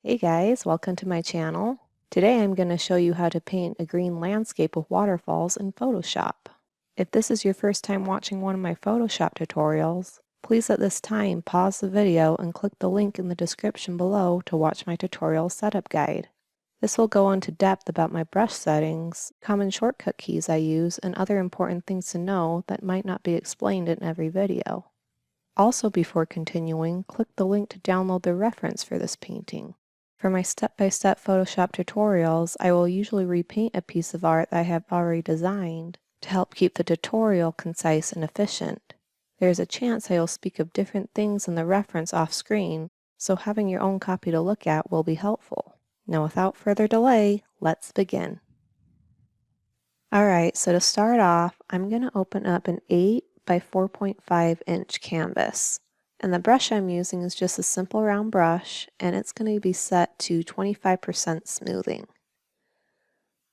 Hey guys, welcome to my channel. Today I'm going to show you how to paint a green landscape with waterfalls in Photoshop. If this is your first time watching one of my Photoshop tutorials, please at this time pause the video and click the link in the description below to watch my tutorial setup guide. This will go into depth about my brush settings, common shortcut keys I use, and other important things to know that might not be explained in every video. Also, before continuing, click the link to download the reference for this painting. For my step-by-step Photoshop tutorials, I will usually repaint a piece of art that I have already designed to help keep the tutorial concise and efficient. There is a chance I will speak of different things in the reference off-screen, so having your own copy to look at will be helpful. Now without further delay, let's begin. Alright, so to start off, I'm going to open up an 8 by 4.5 inch canvas. And the brush I'm using is just a simple round brush, and it's going to be set to 25% smoothing.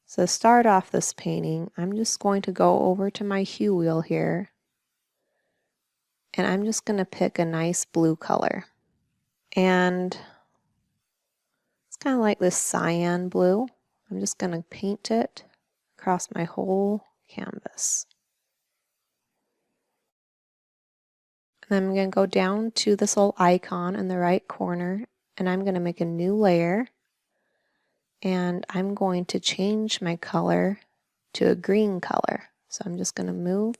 So to start off this painting, I'm just going to go over to my hue wheel here, and I'm just going to pick a nice blue color. And it's kind of like this cyan blue. I'm just going to paint it across my whole canvas. Then I'm going to go down to this little icon in the right corner, and I'm going to make a new layer, and I'm going to change my color to a green color. So I'm just going to move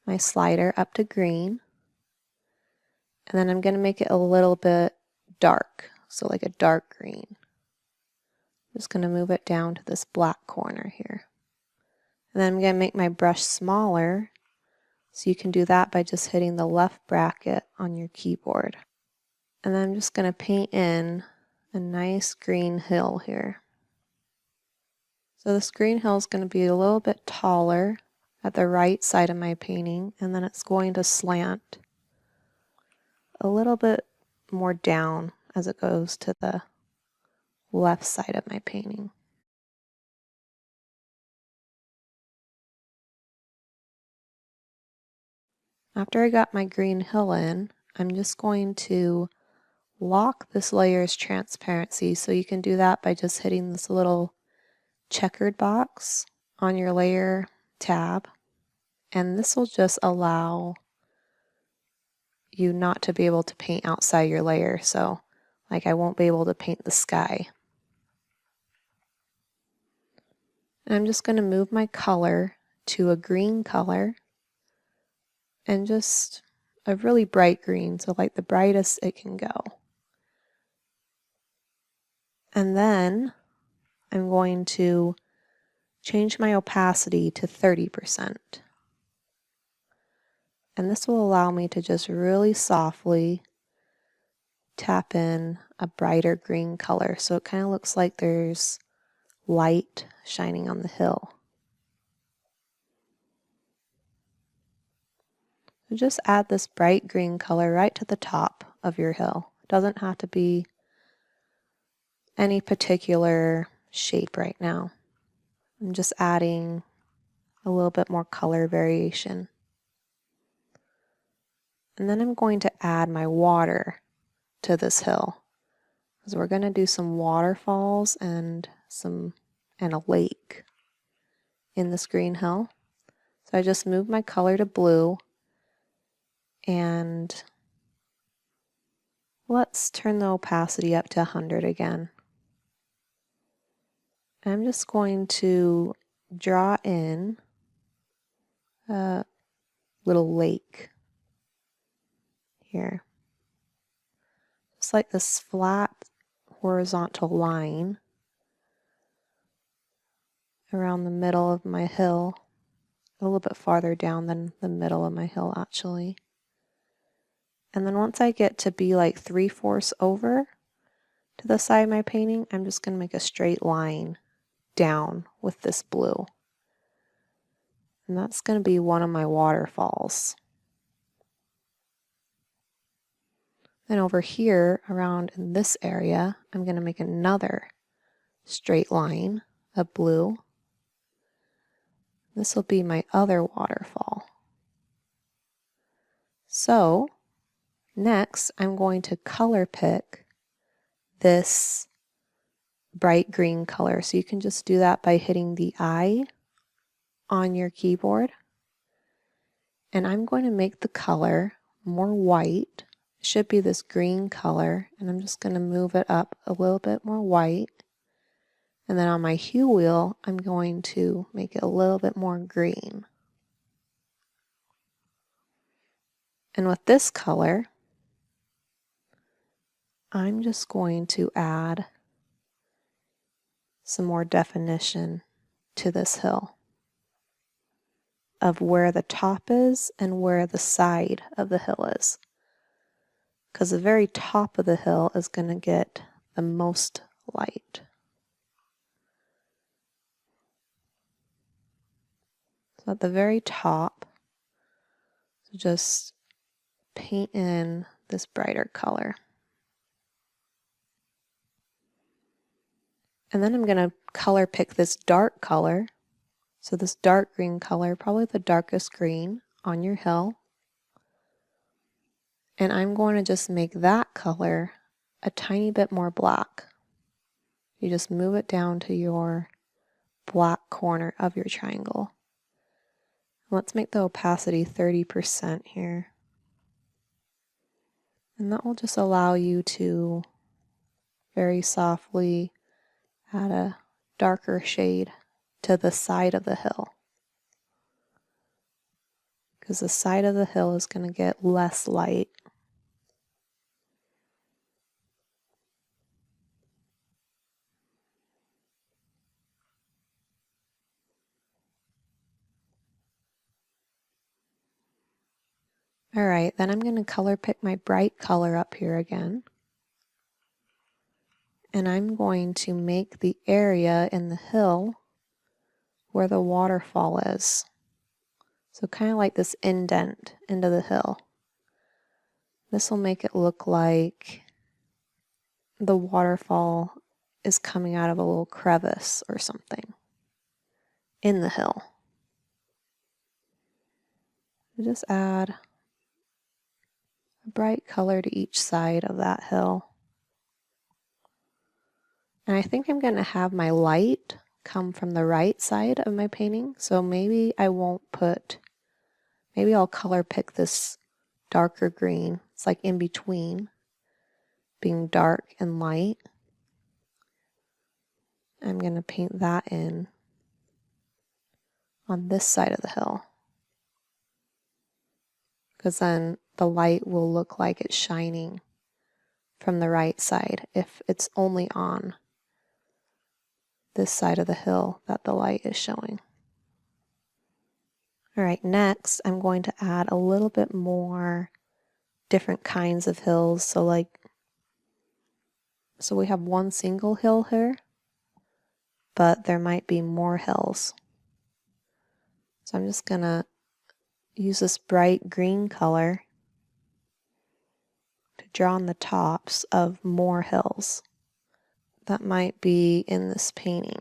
my slider up to green, and then I'm going to make it a little bit dark, so like a dark green. I'm just going to move it down to this black corner here. And then I'm going to make my brush smaller. So you can do that by just hitting the left bracket on your keyboard. And then I'm just going to paint in a nice green hill here. So this green hill is going to be a little bit taller at the right side of my painting, and then it's going to slant a little bit more down as it goes to the left side of my painting. After I got my green hill in, I'm just going to lock this layer's transparency. So you can do that by just hitting this little checkered box on your layer tab. And this will just allow you not to be able to paint outside your layer. So like I won't be able to paint the sky. And I'm just going to move my color to a green color, and just a really bright green, so like the brightest it can go. And then I'm going to change my opacity to 30%. And this will allow me to just really softly tap in a brighter green color, so it kind of looks like there's light shining on the hill. So just add this bright green color right to the top of your hill. It doesn't have to be any particular shape right now. I'm just adding a little bit more color variation. And then I'm going to add my water to this hill, because we're going to do some waterfalls and a lake in this green hill. So I just moved my color to blue, and let's turn the opacity up to 100 again. I'm just going to draw in a little lake here. Just like this flat horizontal line around the middle of my hill, a little bit farther down than the middle of my hill actually. And then once I get to be like 3/4 over to the side of my painting, I'm just going to make a straight line down with this blue. And that's going to be one of my waterfalls. Then over here, around in this area, I'm going to make another straight line of blue. This will be my other waterfall. So next, I'm going to color pick this bright green color. So you can just do that by hitting the I on your keyboard. And I'm going to make the color more white. It should be this green color, and I'm just going to move it up a little bit more white. And then on my hue wheel, I'm going to make it a little bit more green. And with this color, I'm just going to add some more definition to this hill of where the top is and where the side of the hill is. Because the very top of the hill is going to get the most light. So at the very top, just paint in this brighter color. And then I'm going to color pick this dark color. So this dark green color, probably the darkest green on your hill. And I'm going to just make that color a tiny bit more black. You just move it down to your black corner of your triangle. Let's make the opacity 30% here. And that will just allow you to very softly add a darker shade to the side of the hill. Because the side of the hill is going to get less light. Alright, then I'm going to color pick my bright color up here again. And I'm going to make the area in the hill where the waterfall is. So kind of like this indent into the hill. This will make it look like the waterfall is coming out of a little crevice or something in the hill. Just add a bright color to each side of that hill. And I think I'm going to have my light come from the right side of my painting. So maybe I won't put, maybe I'll color pick this darker green. It's like in between being dark and light. I'm going to paint that in on this side of the hill. Because then the light will look like it's shining from the right side if it's only on this side of the hill that the light is showing. Alright, next I'm going to add a little bit more different kinds of hills. So we have one single hill here, but there might be more hills. So I'm just going to use this bright green color to draw on the tops of more hills that might be in this painting.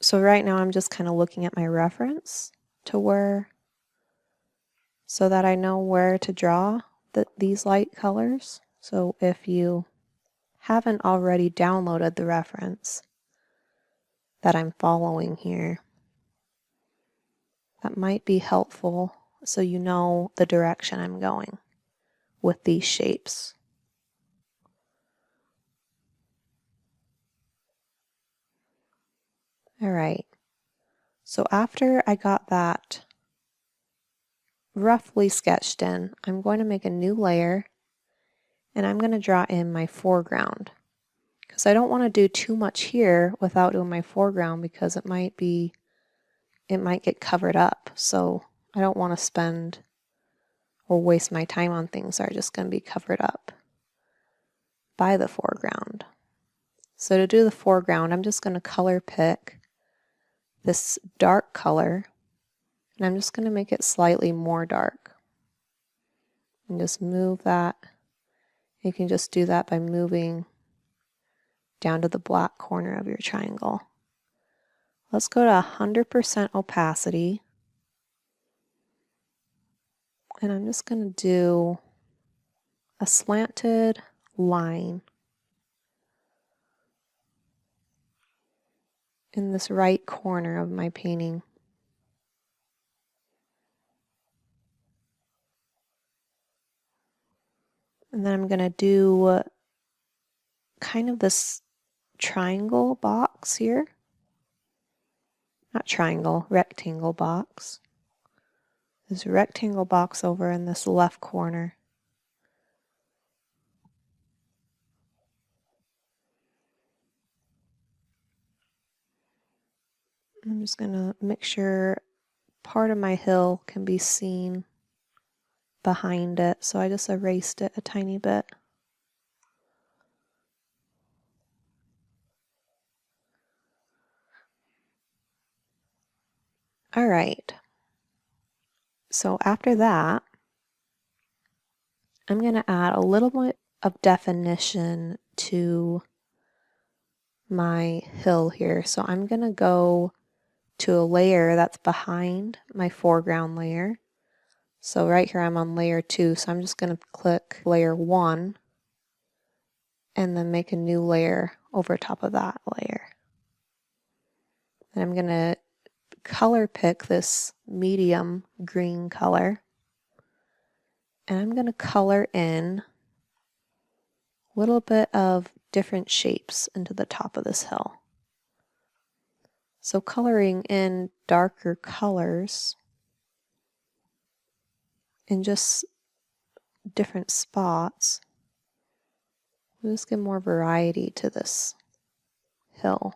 So right now I'm just kind of looking at my reference to where, so that I know where to draw these light colors. So if you haven't already downloaded the reference that I'm following here, that might be helpful so you know the direction I'm going with these shapes. Alright, so after I got that roughly sketched in, I'm going to make a new layer and I'm going to draw in my foreground. Because I don't want to do too much here without doing my foreground because it might get covered up. So I don't want to spend or waste my time on things that are just going to be covered up by the foreground. So to do the foreground, I'm just going to color pick this dark color and I'm just going to make it slightly more dark. And just move that. You can just do that by moving down to the black corner of your triangle. Let's go to 100% opacity. And I'm just going to do a slanted line in this right corner of my painting. And then I'm going to do kind of this triangle box here. Not triangle, rectangle box. This rectangle box over in this left corner. I'm just going to make sure part of my hill can be seen behind it, so I just erased it a tiny bit. All right, so after that, I'm going to add a little bit of definition to my hill here. So I'm going to go to a layer that's behind my foreground layer. So right here I'm on layer 2, so I'm just going to click layer 1 and then make a new layer over top of that layer. And I'm going to color pick this medium green color, and I'm going to color in a little bit of different shapes into the top of this hill. So coloring in darker colors in just different spots will just give more variety to this hill.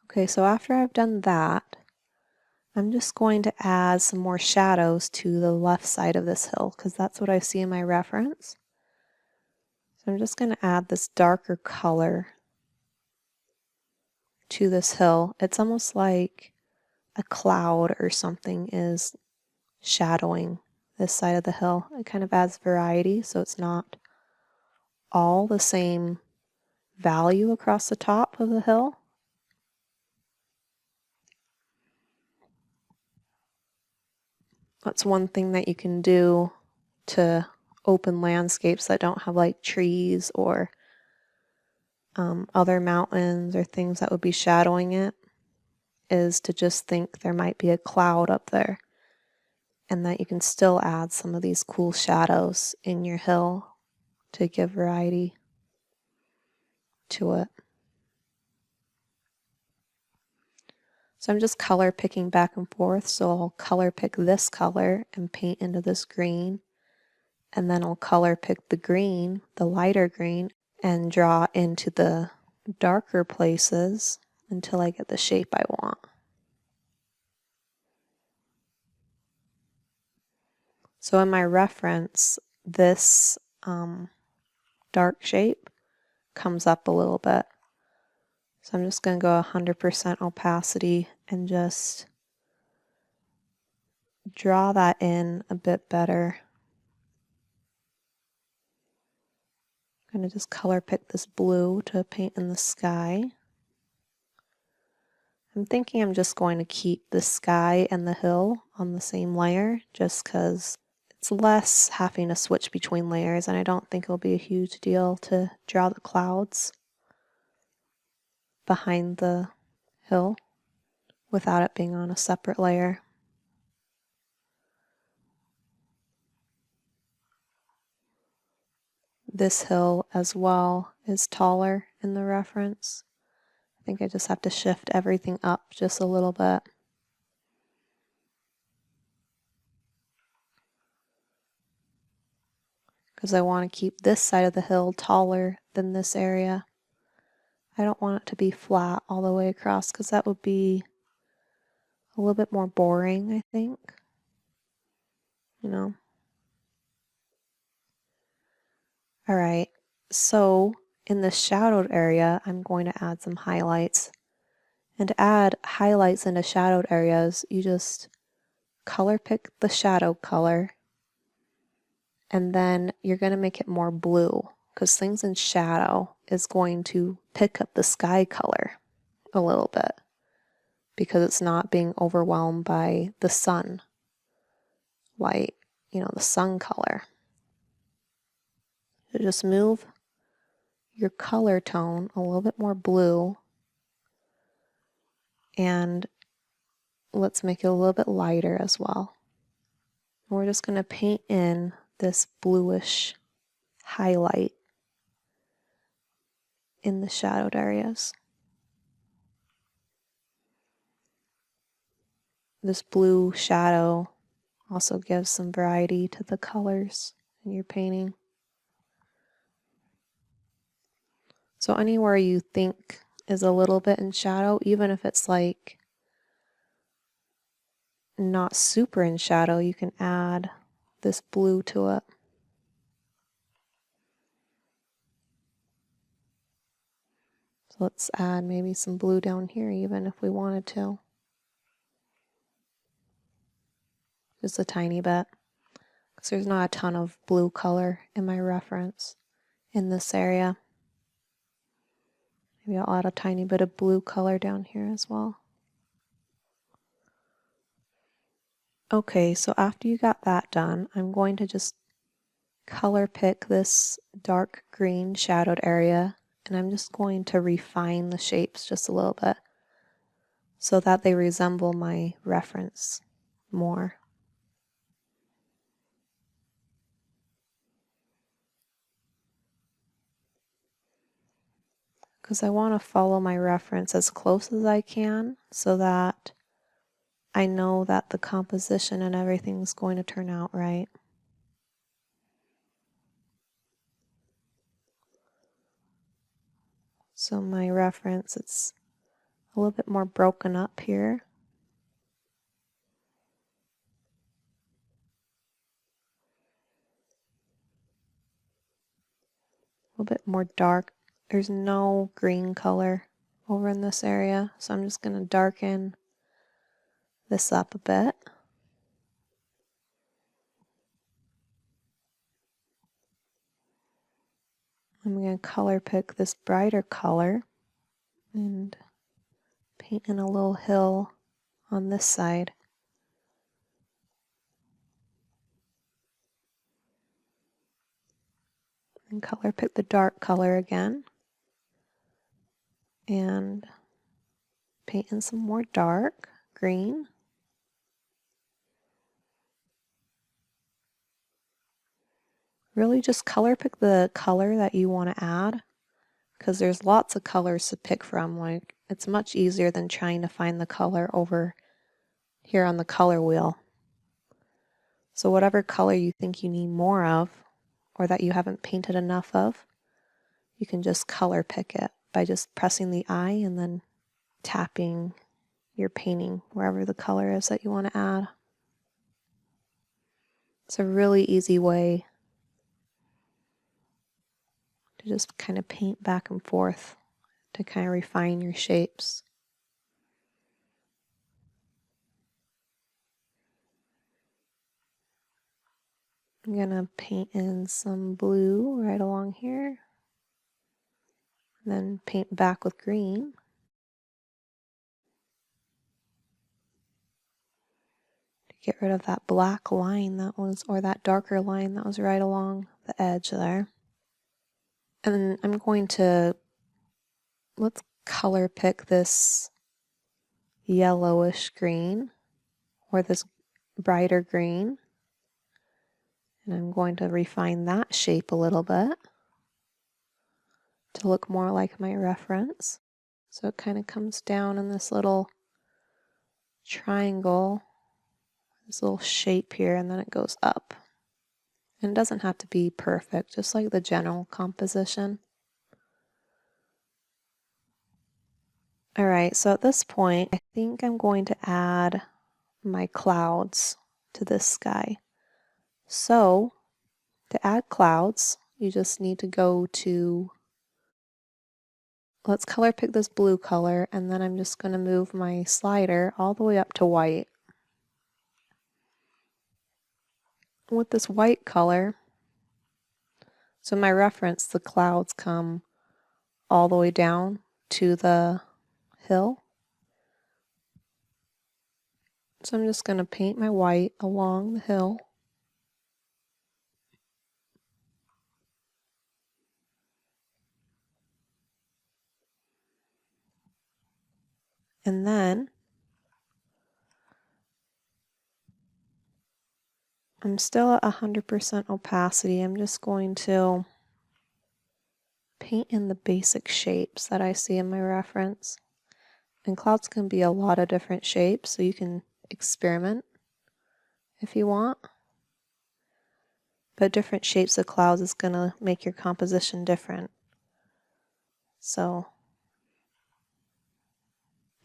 Okay, so after I've done that, I'm just going to add some more shadows to the left side of this hill because that's what I see in my reference. So I'm just going to add this darker color to this hill. It's almost like a cloud or something is shadowing this side of the hill. It kind of adds variety so it's not all the same value across the top of the hill. That's one thing that you can do to open landscapes that don't have like trees or other mountains or things that would be shadowing it, is to just think there might be a cloud up there and that you can still add some of these cool shadows in your hill to give variety to it. So I'm just color picking back and forth. So I'll color pick this color and paint into this green. And then I'll color pick the green, the lighter green, and draw into the darker places until I get the shape I want. So in my reference, this dark shape comes up a little bit. So I'm just going to go 100% opacity and just draw that in a bit better. I'm going to just color pick this blue to paint in the sky. I'm thinking I'm just going to keep the sky and the hill on the same layer just because it's less having to switch between layers, and I don't think it'll be a huge deal to draw the clouds behind the hill without it being on a separate layer. This hill as well is taller in the reference. I think I just have to shift everything up just a little bit. Because I want to keep this side of the hill taller than this area. I don't want it to be flat all the way across because that would be a little bit more boring, I think. You know? All right, so in the shadowed area, I'm going to add some highlights. And to add highlights into shadowed areas, you just color pick the shadow color, and then you're going to make it more blue because things in shadow is going to pick up the sky color a little bit because it's not being overwhelmed by the sun. light, you know, the sun color. So just move your color tone a little bit more blue, and let's make it a little bit lighter as well. We're just going to paint in this bluish highlight in the shadowed areas. This blue shadow also gives some variety to the colors in your painting. So anywhere you think is a little bit in shadow, even if it's like not super in shadow, you can add this blue to it. So let's add maybe some blue down here even if we wanted to. Just a tiny bit, because there's not a ton of blue color in my reference in this area. Maybe I'll add a tiny bit of blue color down here as well. Okay, so after you got that done, I'm going to just color pick this dark green shadowed area, and I'm just going to refine the shapes just a little bit so that they resemble my reference more. Because I want to follow my reference as close as I can so that I know that the composition and everything's going to turn out right. So my reference, it's a little bit more broken up here. A little bit more dark. There's no green color over in this area, so I'm just going to darken this up a bit. I'm going to color pick this brighter color and paint in a little hill on this side. And color pick the dark color again. And paint in some more dark green. Really just color pick the color that you want to add, because there's lots of colors to pick from. Like, it's much easier than trying to find the color over here on the color wheel. So whatever color you think you need more of, or that you haven't painted enough of, you can just color pick it by just pressing the I and then tapping your painting wherever the color is that you want to add. It's a really easy way to just kind of paint back and forth to kind of refine your shapes. I'm going to paint in some blue right along here, and then paint back with green. To get rid of that black line that was, or that darker line that was right along the edge there. And then I'm going to, let's color pick this yellowish green, or this brighter green. And I'm going to refine that shape a little bit to look more like my reference. So it kind of comes down in this little triangle, this little shape here, and then it goes up. And it doesn't have to be perfect, just like the general composition. Alright, so at this point, I think I'm going to add my clouds to this sky. So, to add clouds, you just need to go to, let's color pick this blue color, and then I'm just going to move my slider all the way up to white. With this white color, so my reference, the clouds come all the way down to the hill. So I'm just going to paint my white along the hill. And then I'm still at 100% opacity. I'm just going to paint in the basic shapes that I see in my reference. And clouds can be a lot of different shapes, so you can experiment if you want. But different shapes of clouds is going to make your composition different. So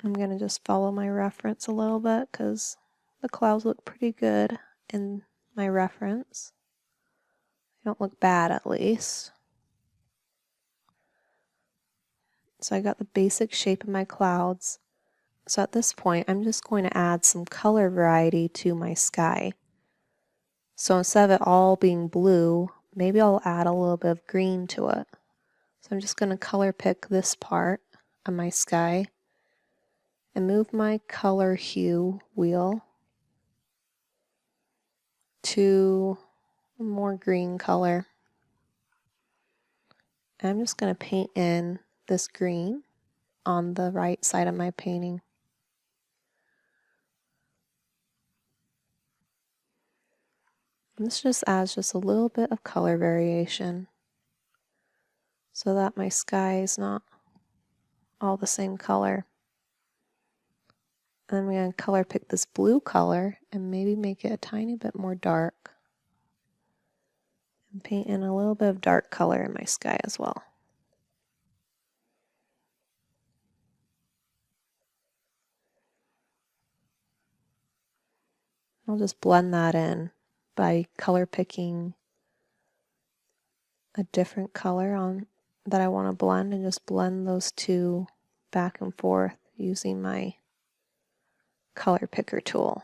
I'm going to just follow my reference a little bit because the clouds look pretty good in my reference. They don't look bad, at least. So I got the basic shape of my clouds. So at this point, I'm just going to add some color variety to my sky. So instead of it all being blue, maybe I'll add a little bit of green to it. So I'm just going to color pick this part of my sky and move my color hue wheel to a more green color. And I'm just going to paint in this green on the right side of my painting. And this just adds just a little bit of color variation so that my sky is not all the same color. And I'm going to color pick this blue color and maybe make it a tiny bit more dark. And paint in a little bit of dark color in my sky as well. I'll just blend that in by color picking a different color on that I want to blend and just blend those two back and forth using my color picker tool.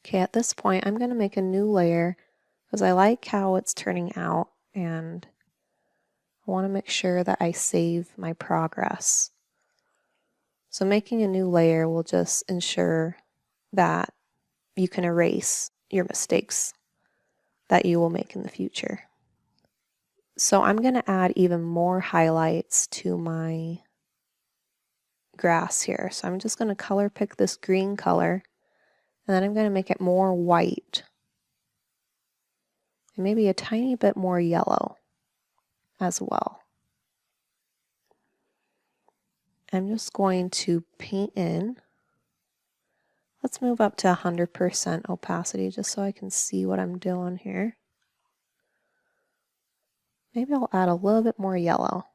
Okay, at this point I'm going to make a new layer because I like how it's turning out and I want to make sure that I save my progress. So making a new layer will just ensure that you can erase your mistakes that you will make in the future. So I'm going to add even more highlights to my grass here. So I'm just going to color pick this green color and then I'm going to make it more white and maybe a tiny bit more yellow as well. I'm just going to paint in. Let's move up to 100% opacity just so I can see what I'm doing here. Maybe I'll add a little bit more yellow.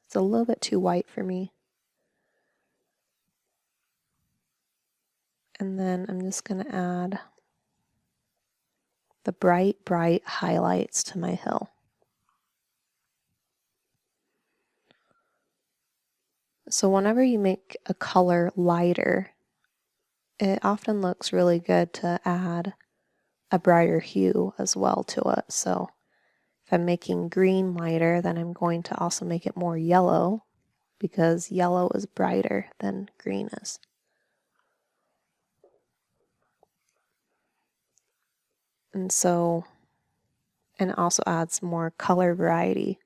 It's a little bit too white for me. And then I'm just going to add the bright, bright highlights to my hill. So whenever you make a color lighter, it often looks really good to add a brighter hue as well to it. So if I'm making green lighter, then I'm going to also make it more yellow because yellow is brighter than green is. And it also adds more color variety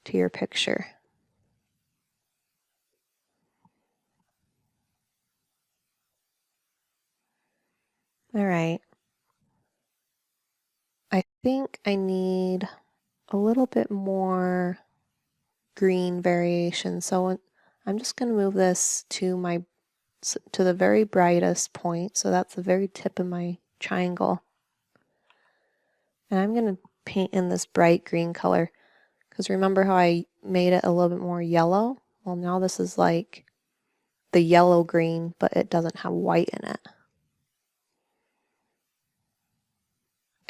to your picture. All right. I think I need a little bit more green variation. So I'm just going to move this to the very brightest point. So that's the very tip of my triangle. And I'm going to paint in this bright green color because remember how I made it a little bit more yellow? Well, now this is like the yellow green, but it doesn't have white in it.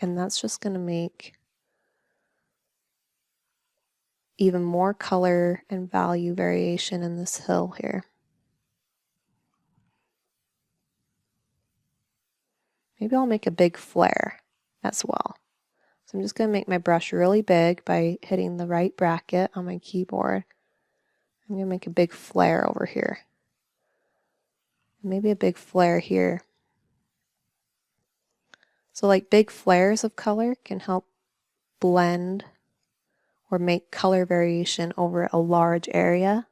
And that's just going to make even more color and value variation in this hill here. Maybe I'll make a big flare as well. So I'm just going to make my brush really big by hitting the right bracket on my keyboard. I'm going to make a big flare over here. Maybe a big flare here. So like big flares of color can help blend or make color variation over a large area.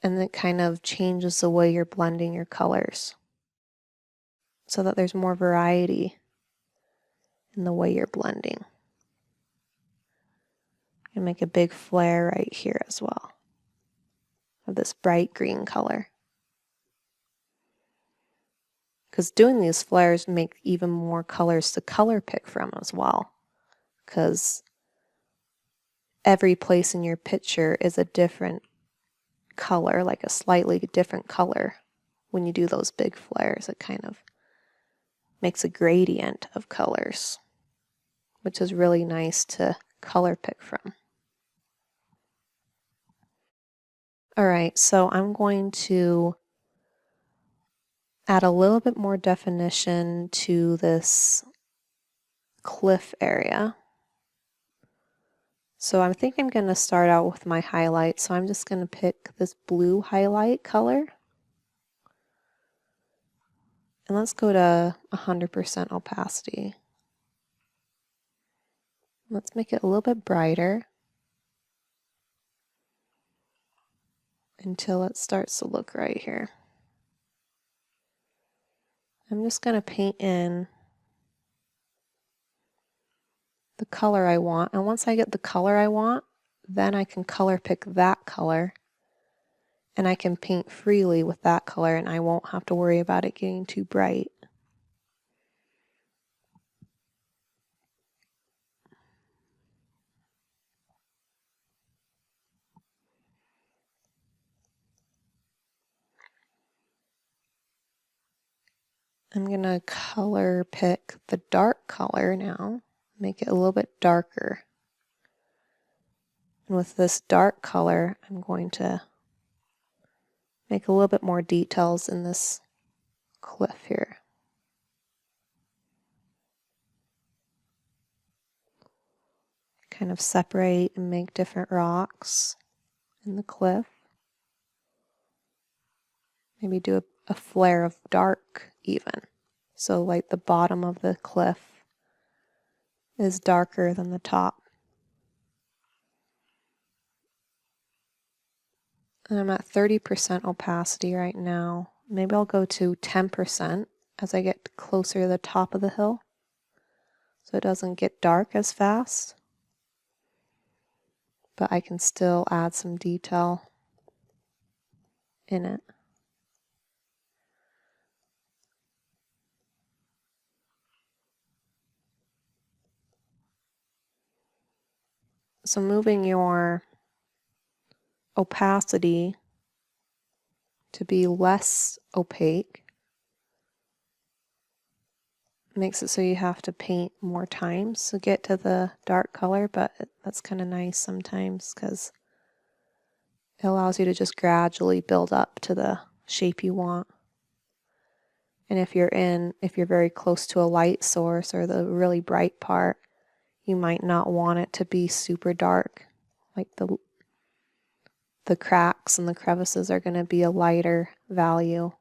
And it kind of changes the way you're blending your colors so that there's more variety in the way you're blending. And make a big flare right here as well of this bright green color. Because doing these flares make even more colors to color pick from as well. Because every place in your picture is a different color, like a slightly different color. When you do those big flares, it kind of makes a gradient of colors, which is really nice to color pick from. All right, so I'm going to add a little bit more definition to this cliff area. So I think I'm going to start out with my highlight. So I'm just going to pick this blue highlight color. And let's go to 100% opacity. Let's make it a little bit brighter until it starts to look right here. I'm just going to paint in the color I want. And once I get the color I want, then I can color pick that color. And I can paint freely with that color and I won't have to worry about it getting too bright. I'm going to color pick the dark color now, make it a little bit darker. And with this dark color, I'm going to make a little bit more details in this cliff here. Kind of separate and make different rocks in the cliff. Maybe do a flare of dark even. So like the bottom of the cliff is darker than the top. And I'm at 30% opacity right now. Maybe I'll go to 10% as I get closer to the top of the hill so it doesn't get dark as fast. But I can still add some detail in it. So moving your opacity to be less opaque makes it so you have to paint more times to get to the dark color, but that's kind of nice sometimes because it allows you to just gradually build up to the shape you want. And if you're very close to a light source or the really bright part, you might not want it to be super dark. Like the cracks and the crevices are going to be a lighter value.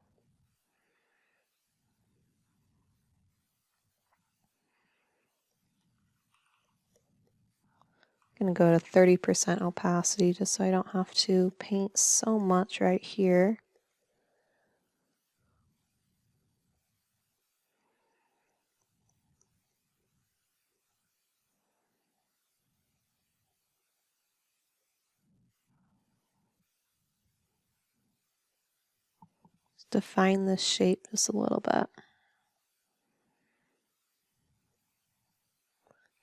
I'm going to go to 30% opacity just so I don't have to paint so much right here. Define this shape just a little bit. I'm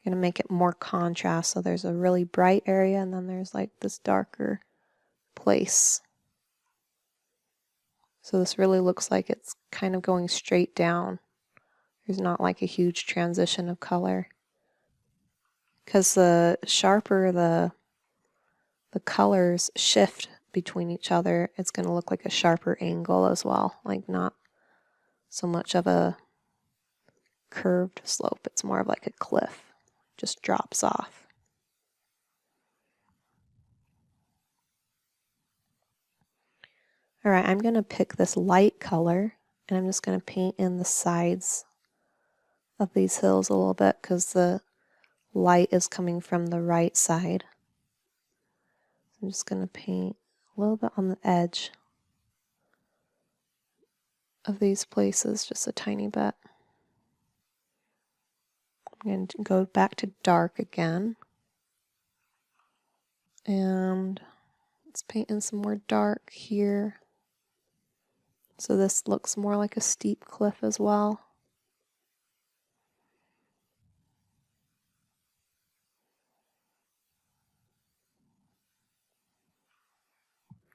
going to make it more contrast so there's a really bright area and then there's like this darker place. So this really looks like it's kind of going straight down. There's not like a huge transition of color. Because the sharper the colors shift between each other, it's going to look like a sharper angle as well, like not so much of a curved slope. It's more of like a cliff, just drops off. Alright, I'm going to pick this light color and I'm just going to paint in the sides of these hills a little bit because the light is coming from the right side. I'm just going to paint a little bit on the edge of these places, just a tiny bit. I'm going to go back to dark again. And let's paint in some more dark here. So this looks more like a steep cliff as well.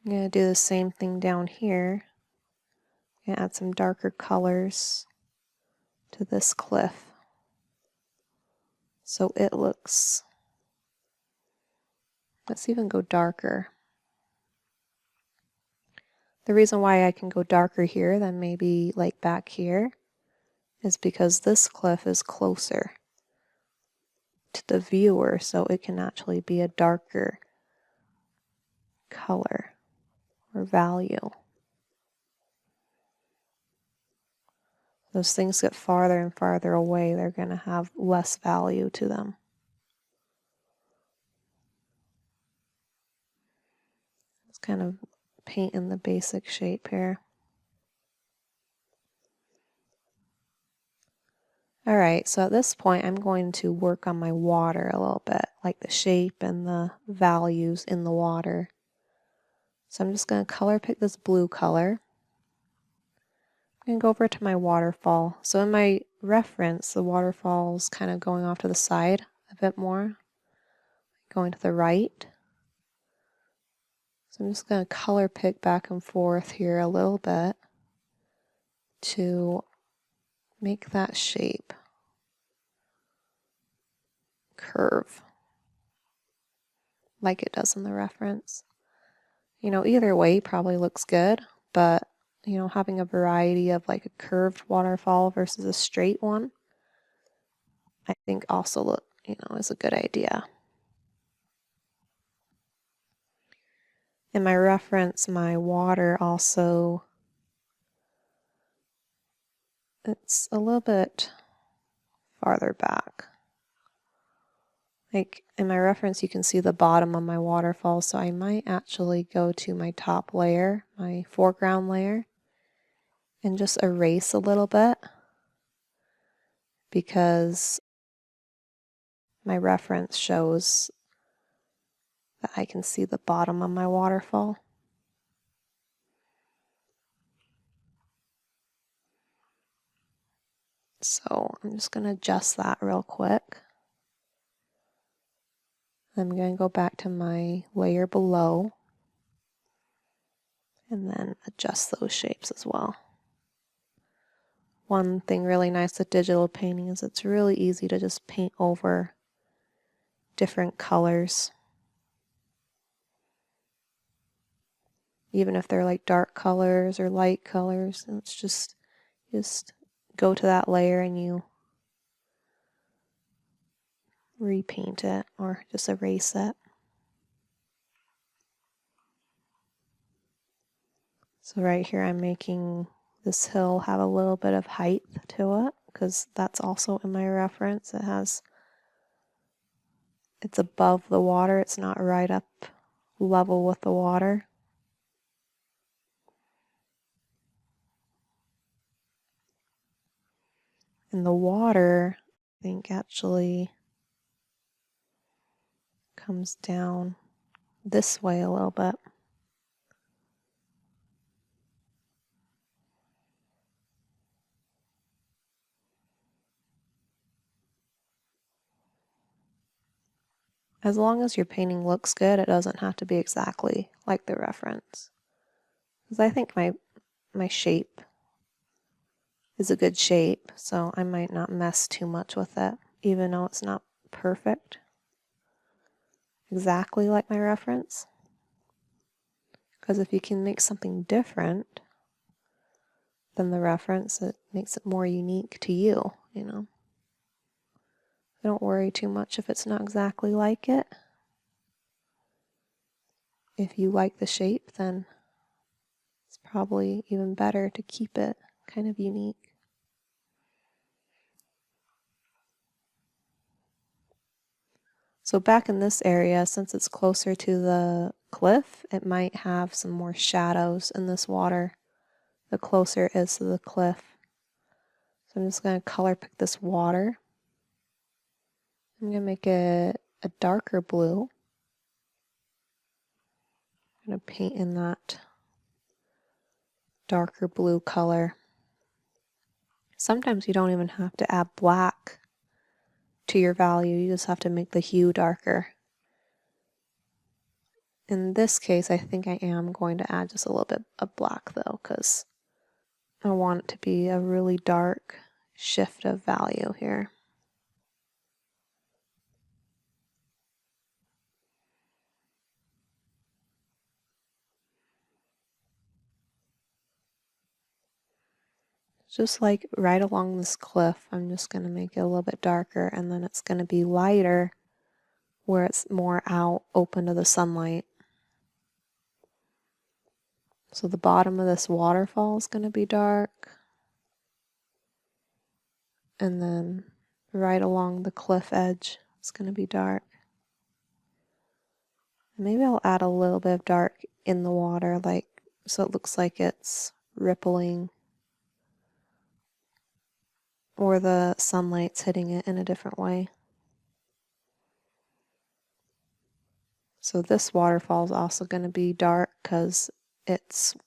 I'm going to do the same thing down here. I'm going to add some darker colors to this cliff. So it looks, let's even go darker. The reason why I can go darker here than maybe like back here is because this cliff is closer to the viewer, so it can actually be a darker color or value. Those things get farther and farther away, they're going to have less value to them. Just kind of paint in the basic shape here. Alright, so at this point I'm going to work on my water a little bit, like the shape and the values in the water. So I'm just going to color pick this blue color. I'm going to go over to my waterfall. So in my reference, the waterfall's kind of going off to the side a bit more, going to the right. So I'm just going to color pick back and forth here a little bit to make that shape curve like it does in the reference. You know, either way probably looks good, but you know, having a variety of like a curved waterfall versus a straight one, I think also is a good idea. In my reference, my water also, it's a little bit farther back. Like in my reference, you can see the bottom of my waterfall, so I might actually go to my top layer, my foreground layer, and just erase a little bit because my reference shows that I can see the bottom of my waterfall. So I'm just going to adjust that real quick. I'm going to go back to my layer below and then adjust those shapes as well. One thing really nice with digital painting is it's really easy to just paint over different colors. Even if they're like dark colors or light colors, and it's just go to that layer and you repaint it or just erase it. So right here I'm making this hill have a little bit of height to it because that's also in my reference. It's above the water, it's not right up level with the water. And the water, I think, actually comes down this way a little bit. As long as your painting looks good, it doesn't have to be exactly like the reference. Because I think my shape is a good shape, so I might not mess too much with it, even though it's not perfect. Exactly like my reference. Because if you can make something different than the reference, it makes it more unique to you, you know. Don't worry too much if it's not exactly like it. If you like the shape, then it's probably even better to keep it kind of unique. So back in this area, since it's closer to the cliff, it might have some more shadows in this water the closer it is to the cliff. So I'm just going to color pick this water. I'm going to make it a darker blue. I'm going to paint in that darker blue color. Sometimes you don't even have to add black to your value, you just have to make the hue darker. In this case, I think I am going to add just a little bit of black though, because I want it to be a really dark shift of value here. Just like right along this cliff, I'm just going to make it a little bit darker, and then it's going to be lighter where it's more out, open to the sunlight. So the bottom of this waterfall is going to be dark, and then right along the cliff edge it's going to be dark. Maybe I'll add a little bit of dark in the water, like so it looks like it's rippling, or the sunlight's hitting it in a different way. So this waterfall is also going to be dark because it's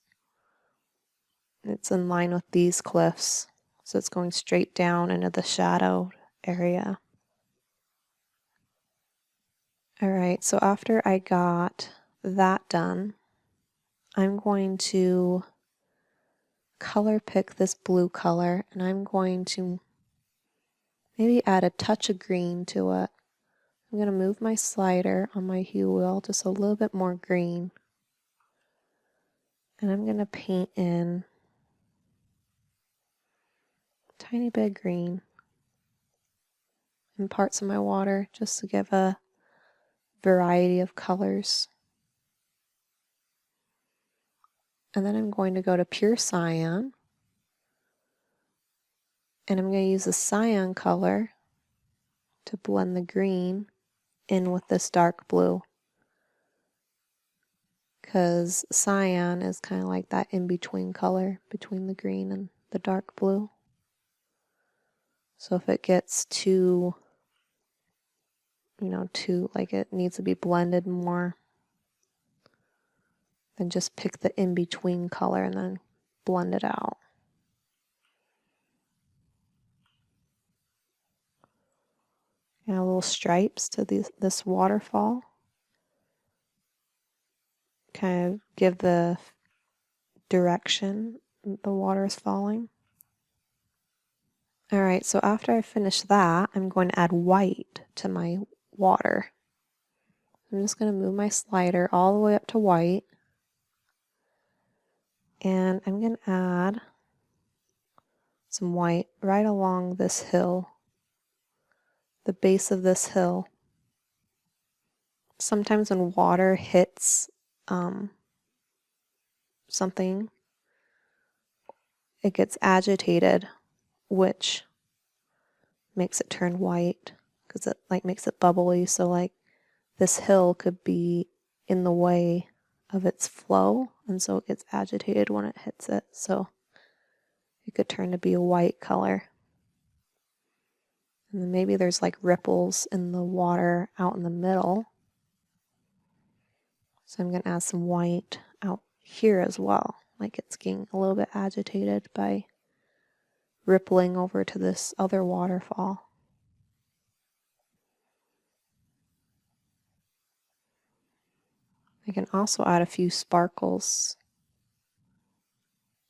in line with these cliffs, so it's going straight down into the shadowed area. Alright, so after I got that done, I'm going to color pick this blue color, and I'm going to maybe add a touch of green to it. I'm going to move my slider on my hue wheel just a little bit more green, and I'm going to paint in a tiny bit of green in parts of my water just to give a variety of colors. And then I'm going to go to pure cyan, and I'm going to use the cyan color to blend the green in with this dark blue, because cyan is kind of like that in-between color between the green and the dark blue. So if it gets too, too like it needs to be blended more, then just pick the in-between color and then blend it out. And little stripes to this waterfall. Kind of give the direction the water is falling. Alright, so after I finish that, I'm going to add white to my water. I'm just going to move my slider all the way up to white. And I'm going to add some white right along this hill, the base of this hill. Sometimes when water hits something, it gets agitated, which makes it turn white because it makes it bubbly. So this hill could be in the way of its flow, and so it gets agitated when it hits it. So it could turn to be a white color. And then maybe there's ripples in the water out in the middle. So I'm going to add some white out here as well. Like it's getting a little bit agitated by rippling over to this other waterfall. I can also add a few sparkles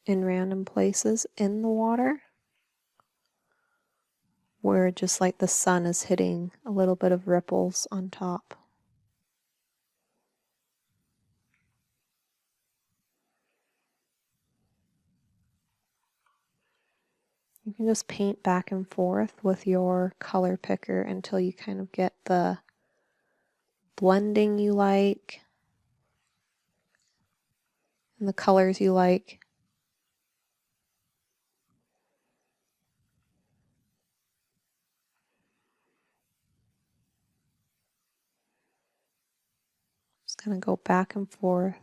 in random places in the water where just like the sun is hitting a little bit of ripples on top. You can just paint back and forth with your color picker until you kind of get the blending you like and the colors you like. going to go back and forth.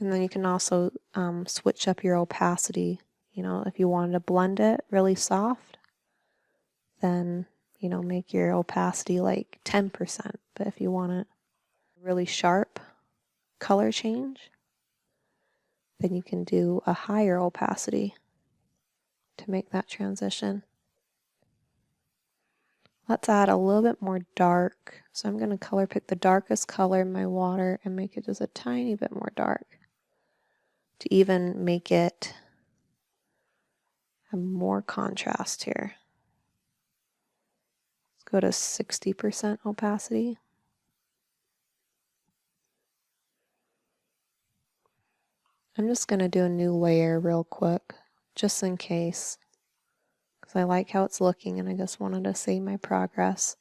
And then you can also switch up your opacity. You know, if you wanted to blend it really soft, then, you know, make your opacity like 10%. But if you want it really sharp color change, then you can do a higher opacity to make that transition. Let's add a little bit more dark. So I'm going to color pick the darkest color in my water and make it just a tiny bit more dark to even make it have more contrast here. Let's go to 60% opacity. I'm just going to do a new layer real quick, just in case, because I like how it's looking and I just wanted to see my progress.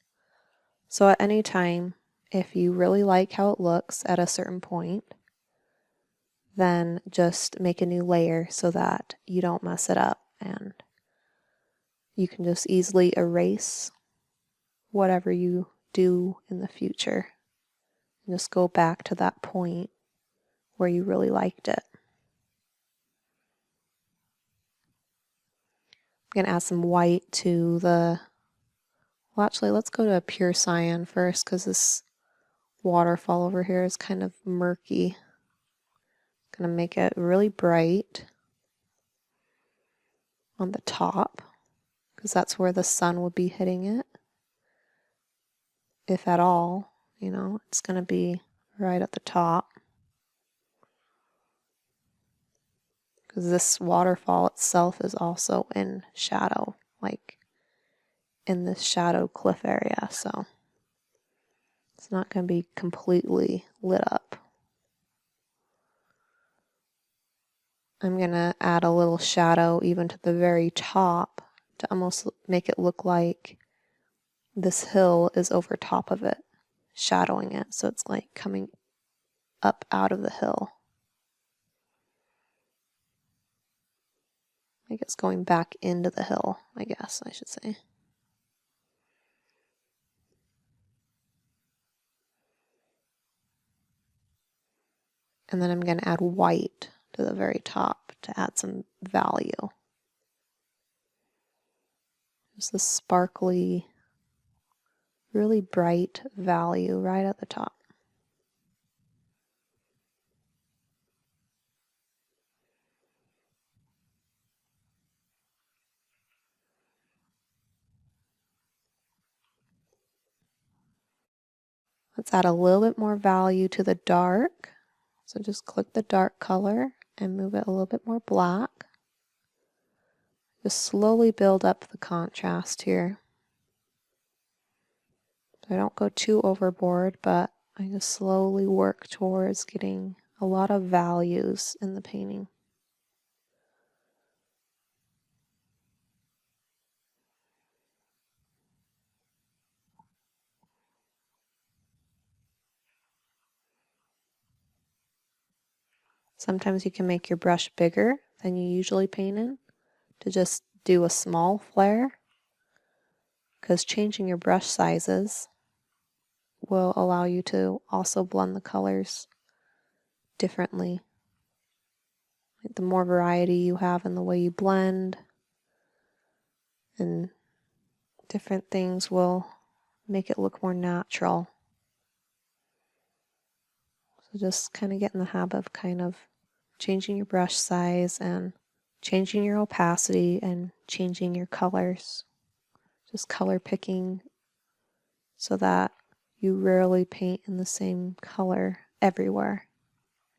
So at any time, if you really like how it looks at a certain point, then just make a new layer so that you don't mess it up, and you can just easily erase whatever you do in the future and just go back to that point where you really liked it. I'm going to add some white to the, well, actually, let's go to a pure cyan first because this waterfall over here is kind of murky. Going to make it really bright on the top because that's where the sun would be hitting it. If at all, you know, it's going to be right at the top. Because this waterfall itself is also in shadow, like in this shadow cliff area, so it's not going to be completely lit up. I'm going to add a little shadow even to the very top to almost make it look like this hill is over top of it, shadowing it, so it's like coming up out of the hill. I guess going back into the hill, I guess I should say. And then I'm going to add white to the very top to add some value. Just this sparkly, really bright value right at the top. Let's add a little bit more value to the dark. So just click the dark color and move it a little bit more black. Just slowly build up the contrast here. So I don't go too overboard, but I just slowly work towards getting a lot of values in the painting. Sometimes you can make your brush bigger than you usually paint in to just do a small flare, because changing your brush sizes will allow you to also blend the colors differently. Like the more variety you have in the way you blend, and different things will make it look more natural. So just kind of get in the habit of kind of changing your brush size and changing your opacity and changing your colors. Just color picking so that you rarely paint in the same color everywhere,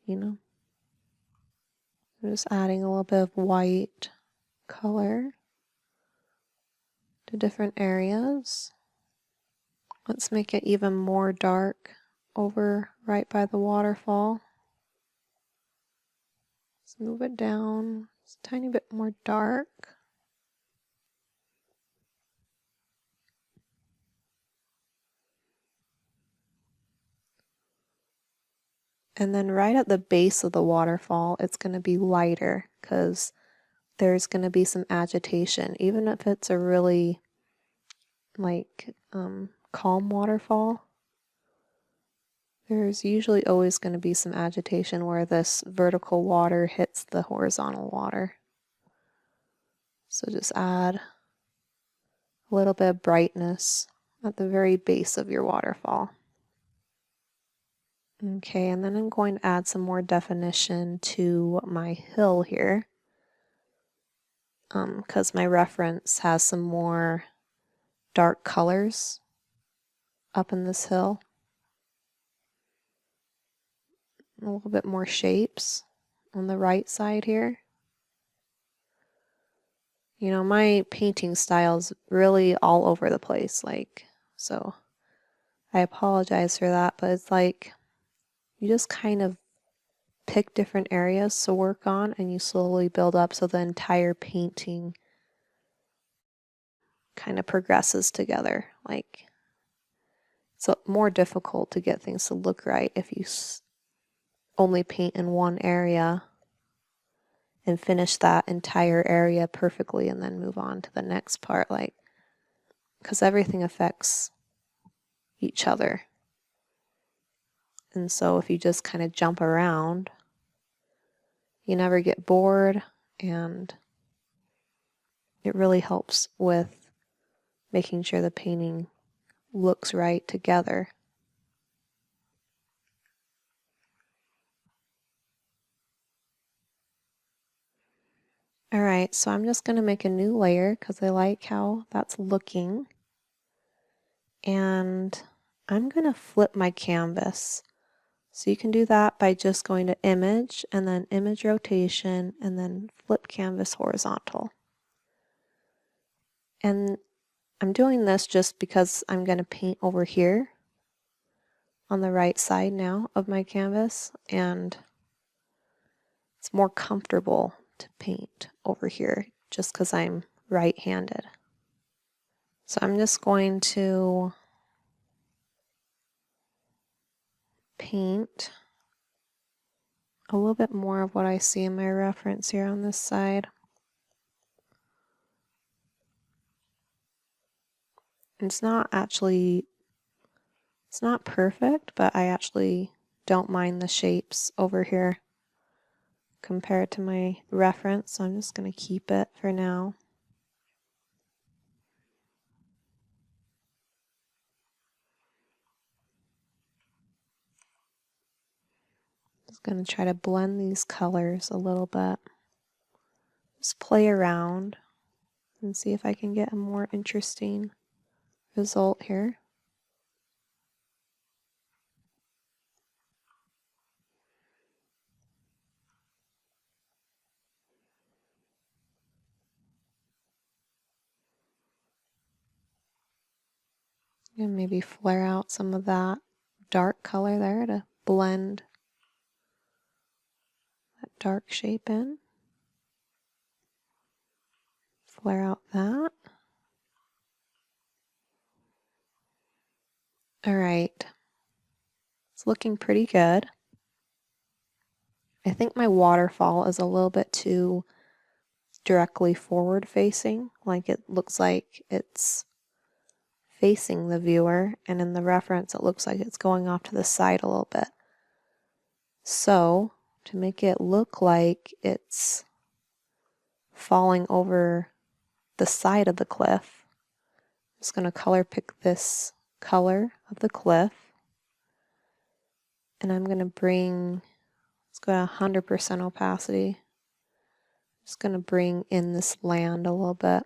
you know? I'm just adding a little bit of white color to different areas. Let's make it even more dark over right by the waterfall. Let's move it down just a tiny bit more dark. And then right at the base of the waterfall, it's going to be lighter because there's going to be some agitation. Even if it's a really like calm waterfall, There's usually always going to be some agitation where this vertical water hits the horizontal water. So just add a little bit of brightness at the very base of your waterfall. Okay, and then I'm going to add some more definition to my hill here, because my reference has some more dark colors up in this hill. A little bit more shapes on the right side here. You know, my painting style's really all over the place, so I apologize for that, but it's like you just kind of pick different areas to work on and you slowly build up so the entire painting kind of progresses together. Like, it's more difficult to get things to look right if you only paint in one area and finish that entire area perfectly and then move on to the next part, because everything affects each other. And so if you just kind of jump around, you never get bored, and it really helps with making sure the painting looks right together. Alright, so I'm just going to make a new layer because I like how that's looking. And I'm going to flip my canvas. So you can do that by just going to Image, and then Image Rotation, and then Flip Canvas Horizontal. And I'm doing this just because I'm going to paint over here on the right side now of my canvas, and it's more comfortable to paint over here just because I'm right-handed. So I'm just going to paint a little bit more of what I see in my reference here on this side. It's not perfect, but I actually don't mind the shapes over here compared to my reference, so I'm just going to keep it for now. Just going to try to blend these colors a little bit. Just play around and see if I can get a more interesting result here. And maybe flare out some of that dark color there to blend that dark shape in. Flare out that. All right. It's looking pretty good. I think my waterfall is a little bit too directly forward facing. Like, it looks like it's facing the viewer, and in the reference it looks like it's going off to the side a little bit. So to make it look like it's falling over the side of the cliff, I'm just going to color pick this color of the cliff, and I'm going to let's go to 100% opacity. Just going to bring in this land a little bit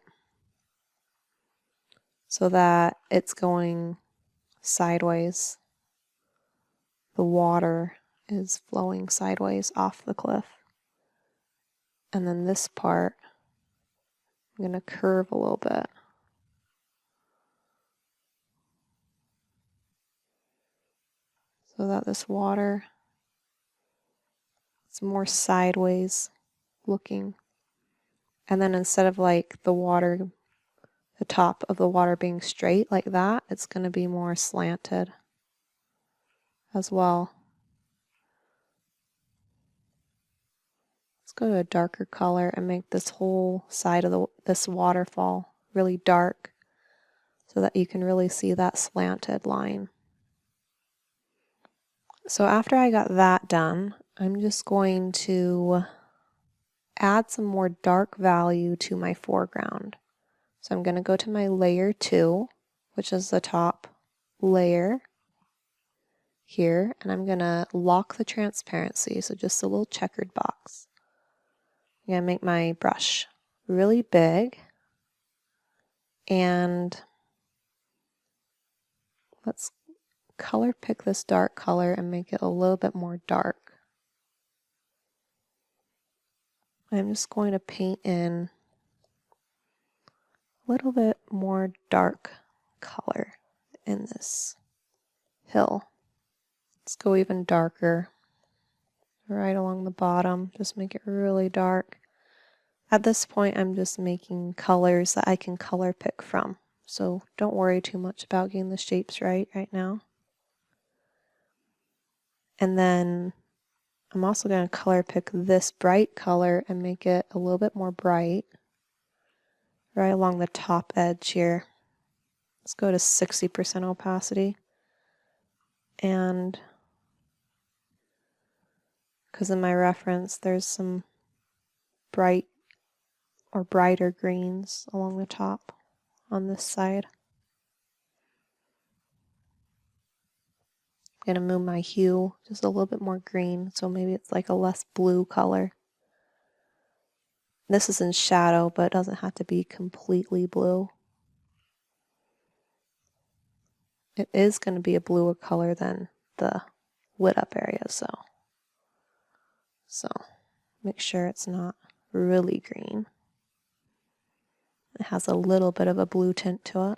so that it's going sideways. The water is flowing sideways off the cliff. And then this part, I'm going to curve a little bit. So that this water is more sideways looking. And then instead of like the top of the water being straight like that, it's going to be more slanted as well. Let's go to a darker color and make this whole side of this waterfall really dark so that you can really see that slanted line. So after I got that done, I'm just going to add some more dark value to my foreground. So I'm going to go to my layer 2, which is the top layer here, and I'm going to lock the transparency, so just a little checkered box. I'm going to make my brush really big, and let's color pick this dark color and make it a little bit more dark. I'm just going to paint in a little bit more dark color in this hill. Let's go even darker right along the bottom, just make it really dark. At this point, I'm just making colors that I can color pick from, so don't worry too much about getting the shapes right now. And then I'm also going to color pick this bright color and make it a little bit more bright right along the top edge here. Let's go to 60% opacity, and because in my reference there's some bright or brighter greens along the top on this side. I'm going to move my hue just a little bit more green, so maybe it's like a less blue color. This is in shadow, but it doesn't have to be completely blue. It is going to be a bluer color than the lit up areas though. So make sure it's not really green. It has a little bit of a blue tint to it.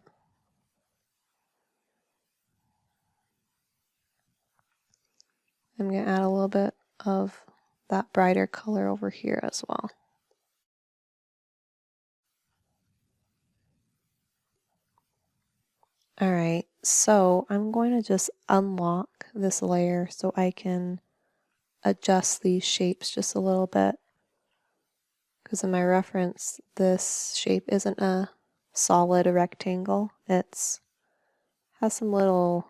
I'm going to add a little bit of that brighter color over here as well. Alright, so I'm going to just unlock this layer so I can adjust these shapes just a little bit. Because in my reference, this shape isn't a solid rectangle. It's has some little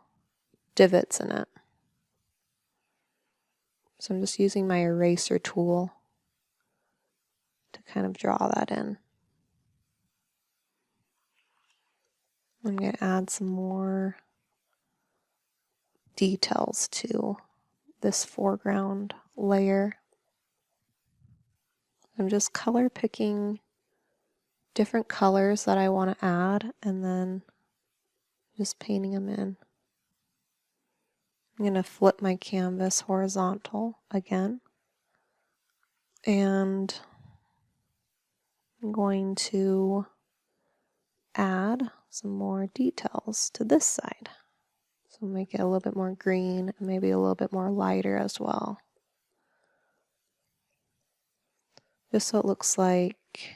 divots in it. So I'm just using my eraser tool to kind of draw that in. I'm going to add some more details to this foreground layer. I'm just color picking different colors that I want to add and then just painting them in. I'm going to flip my canvas horizontal again, and I'm going to add some more details to this side. So make it a little bit more green and maybe a little bit more lighter as well. Just so it looks like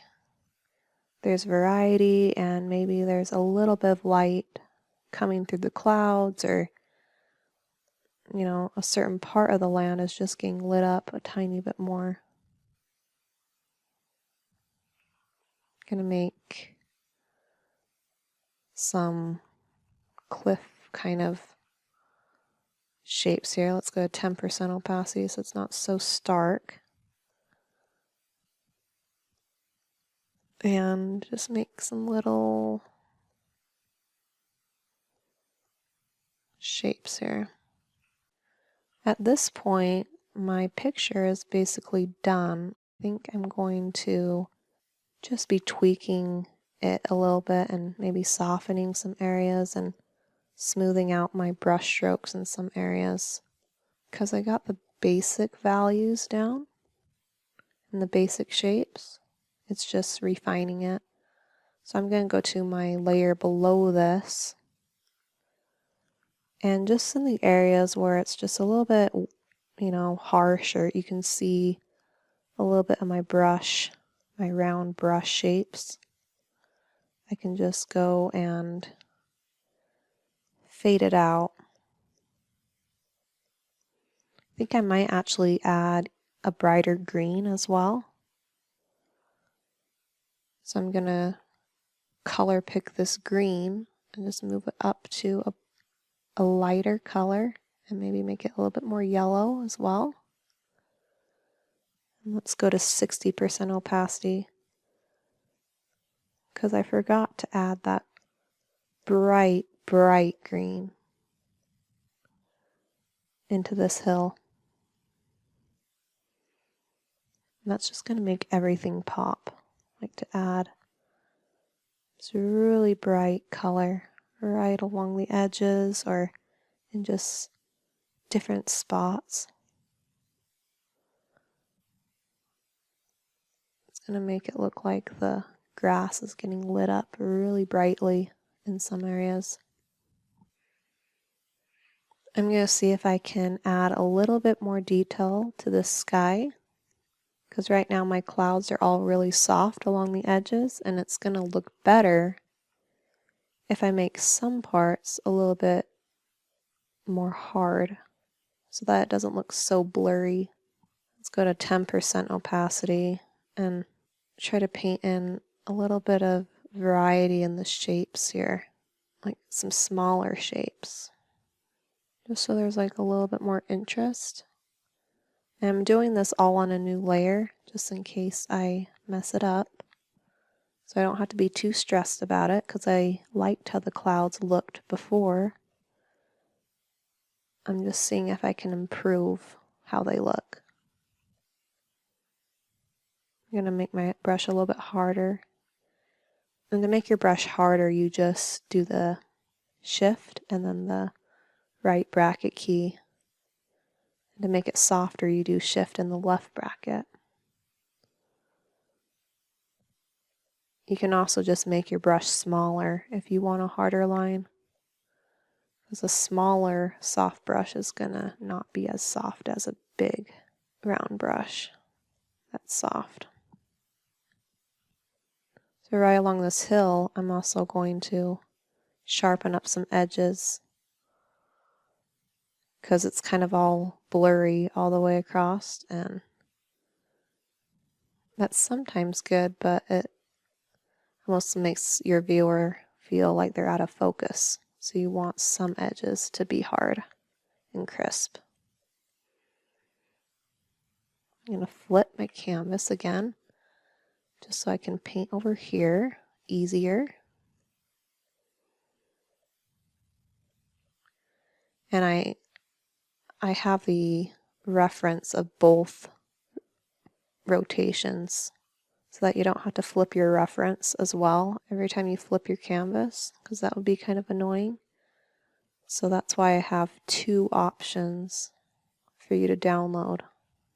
there's variety and maybe there's a little bit of light coming through the clouds, or you know, a certain part of the land is just getting lit up a tiny bit more. Gonna make some cliff kind of shapes here. Let's go to 10% opacity so it's not so stark. And just make some little shapes here. At this point, my picture is basically done. I think I'm going to just be tweaking it a little bit and maybe softening some areas and smoothing out my brush strokes in some areas. Because I got the basic values down and the basic shapes, it's just refining it. So I'm going to go to my layer below this, and just in the areas where it's just a little bit, you know, harsher, you can see a little bit of my brush, my round brush shapes. I can just go and fade it out. I think I might actually add a brighter green as well. So I'm going to color pick this green and just move it up to a lighter color and maybe make it a little bit more yellow as well. And let's go to 60% opacity, because I forgot to add that bright, bright green into this hill. And that's just going to make everything pop. I like to add this really bright color right along the edges or in just different spots. It's going to make it look like the grass is getting lit up really brightly in some areas. I'm going to see if I can add a little bit more detail to the sky, because right now my clouds are all really soft along the edges, and it's going to look better if I make some parts a little bit more hard so that it doesn't look so blurry. Let's go to 10% opacity and try to paint in a little bit of variety in the shapes here, like some smaller shapes, just so there's like a little bit more interest. And I'm doing this all on a new layer just in case I mess it up, so I don't have to be too stressed about it, because I liked how the clouds looked before. I'm just seeing if I can improve how they look. I'm going to make my brush a little bit harder. And to make your brush harder, you just do the shift and then the right bracket key. And to make it softer, you do shift and the left bracket. You can also just make your brush smaller if you want a harder line, because a smaller soft brush is gonna not be as soft as a big round brush that's soft. So right along this hill, I'm also going to sharpen up some edges, because it's kind of all blurry all the way across, and that's sometimes good, but it almost makes your viewer feel like they're out of focus. So you want some edges to be hard and crisp. I'm going to flip my canvas again, just so I can paint over here easier. And I have the reference of both rotations, so that you don't have to flip your reference as well every time you flip your canvas, because that would be kind of annoying. So that's why I have two options for you to download,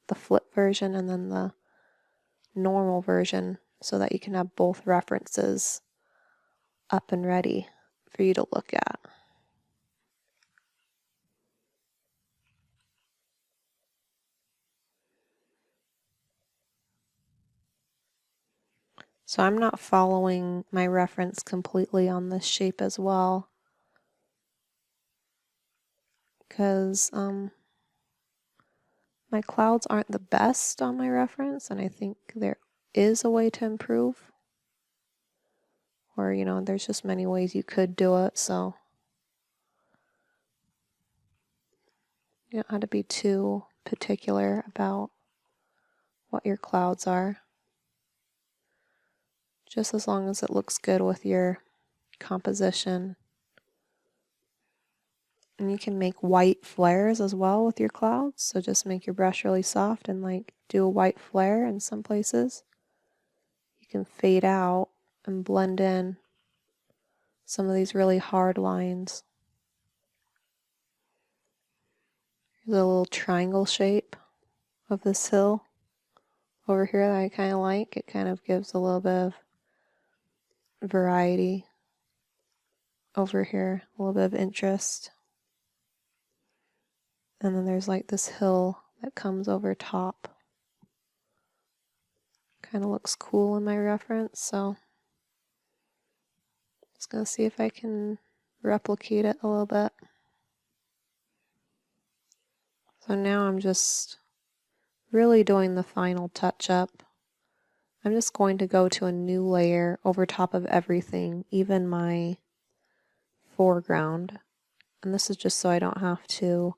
the flip version and then the normal version, so that you can have both references up and ready for you to look at. So I'm not following my reference completely on this shape as well, because my clouds aren't the best on my reference, and I think there is a way to improve. Or, you know, there's just many ways you could do it, so you don't have to be too particular about what your clouds are. Just as long as it looks good with your composition. And you can make white flares as well with your clouds, so just make your brush really soft and like do a white flare in some places. You can fade out and blend in some of these really hard lines. There's a little triangle shape of this hill over here that I kind of like. It kind of gives a little bit of variety over here, a little bit of interest. And then there's like this hill that comes over top. Kind of looks cool in my reference, so just gonna see if I can replicate it a little bit. So now I'm just really doing the final touch up. I'm just going to go to a new layer over top of everything, even my foreground. And this is just so I don't have to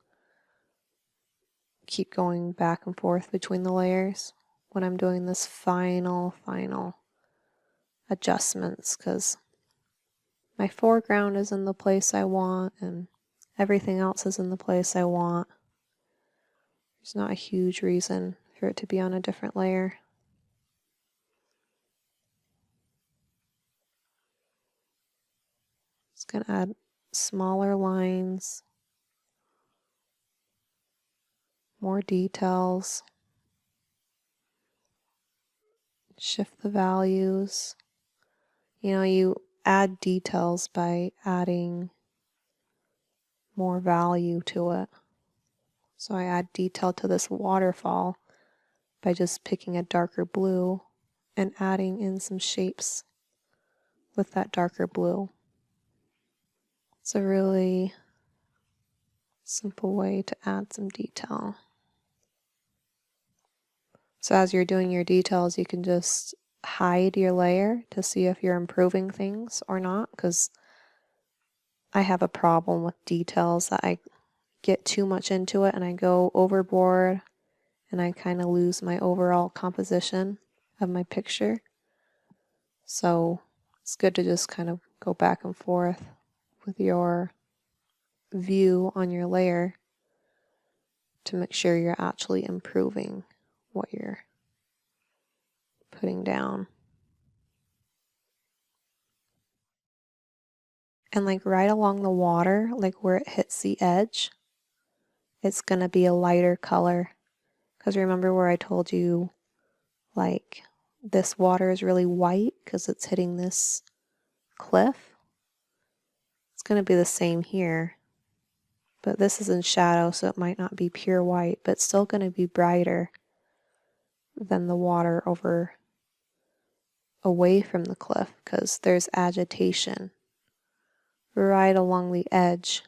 keep going back and forth between the layers when I'm doing this final adjustments, because my foreground is in the place I want and everything else is in the place I want. There's not a huge reason for it to be on a different layer. Just going to add smaller lines, more details, shift the values. You know, you add details by adding more value to it. So I add detail to this waterfall by just picking a darker blue and adding in some shapes with that darker blue. It's a really simple way to add some detail. So as you're doing your details, you can just hide your layer to see if you're improving things or not, because I have a problem with details that I get too much into it and I go overboard and I kind of lose my overall composition of my picture. So it's good to just kind of go back and forth with your view on your layer to make sure you're actually improving what you're putting down. And like right along the water, like where it hits the edge, it's going to be a lighter color. Because remember where I told you, like, this water is really white because it's hitting this cliff? It's going to be the same here. But this is in shadow, so it might not be pure white, but it's still going to be brighter than the water over away from the cliff because there's agitation right along the edge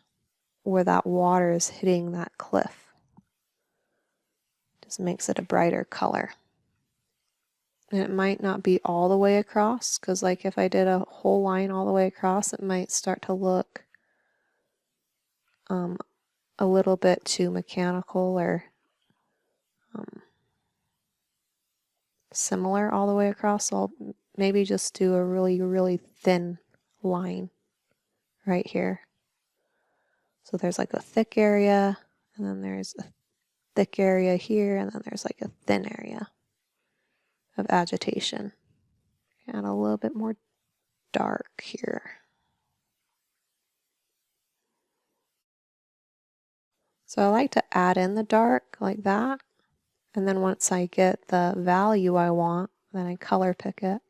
where that water is hitting that cliff. Just makes it a brighter color. And it might not be all the way across, because like if I did a whole line all the way across, it might start to look a little bit too mechanical or similar all the way across. So I'll maybe just do a really thin line right here. So there's like a thick area, and then there's a thick area here, and then there's like a thin area of agitation. Add a little bit more dark here. So I like to add in the dark like that, and then once I get the value I want, then I color pick it,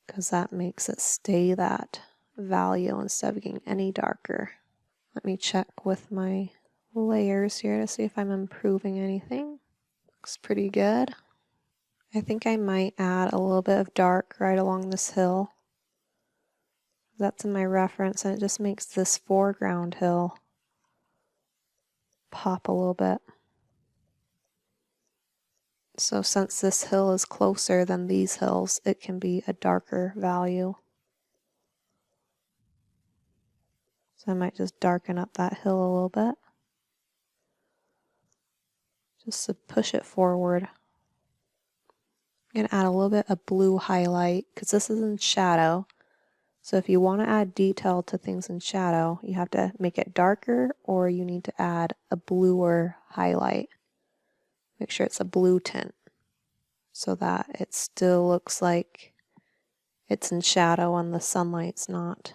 because that makes it stay that value instead of getting any darker. Let me check with my layers here to see if I'm improving anything. Looks pretty good. I think I might add a little bit of dark right along this hill. That's in my reference, and it just makes this foreground hill pop a little bit. So since this hill is closer than these hills, it can be a darker value. So I might just darken up that hill a little bit, just to push it forward. I'm going to add a little bit of blue highlight, because this is in shadow. So if you want to add detail to things in shadow, you have to make it darker, or you need to add a bluer highlight. Make sure it's a blue tint so that it still looks like it's in shadow and the sunlight's not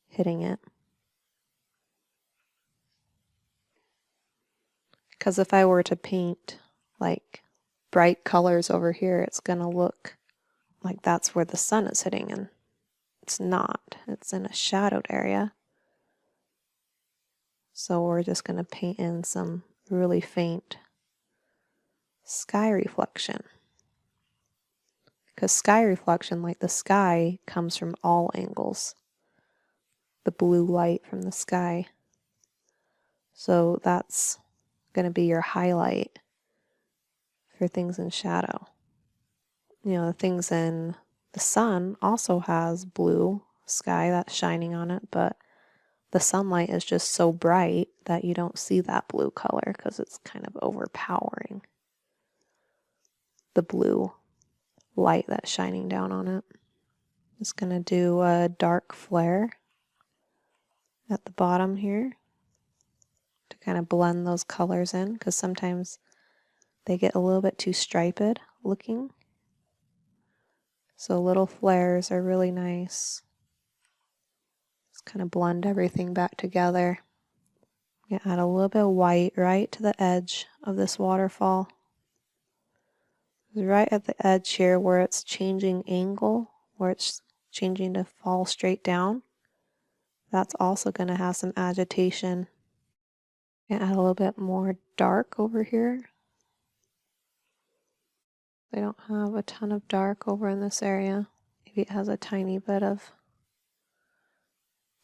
hitting it. Because if I were to paint like bright colors over here, it's going to look like that's where the sun is hitting, and it's not. It's in a shadowed area. So we're just going to paint in some really faint sky reflection. Because sky reflection, like the sky, comes from all angles. The blue light from the sky. So that's going to be your highlight for things in shadow. You know, the things in the sun also has blue sky that's shining on it, but the sunlight is just so bright that you don't see that blue color because it's kind of overpowering the blue light that's shining down on it. Just going to do a dark flare at the bottom here to kind of blend those colors in, because sometimes they get a little bit too striped looking. So little flares are really nice. Just kind of blend everything back together. I'm gonna add a little bit of white right to the edge of this waterfall. Right at the edge here where it's changing angle, where it's changing to fall straight down. That's also going to have some agitation. And add a little bit more dark over here. I don't have a ton of dark over in this area. Maybe it has a tiny bit of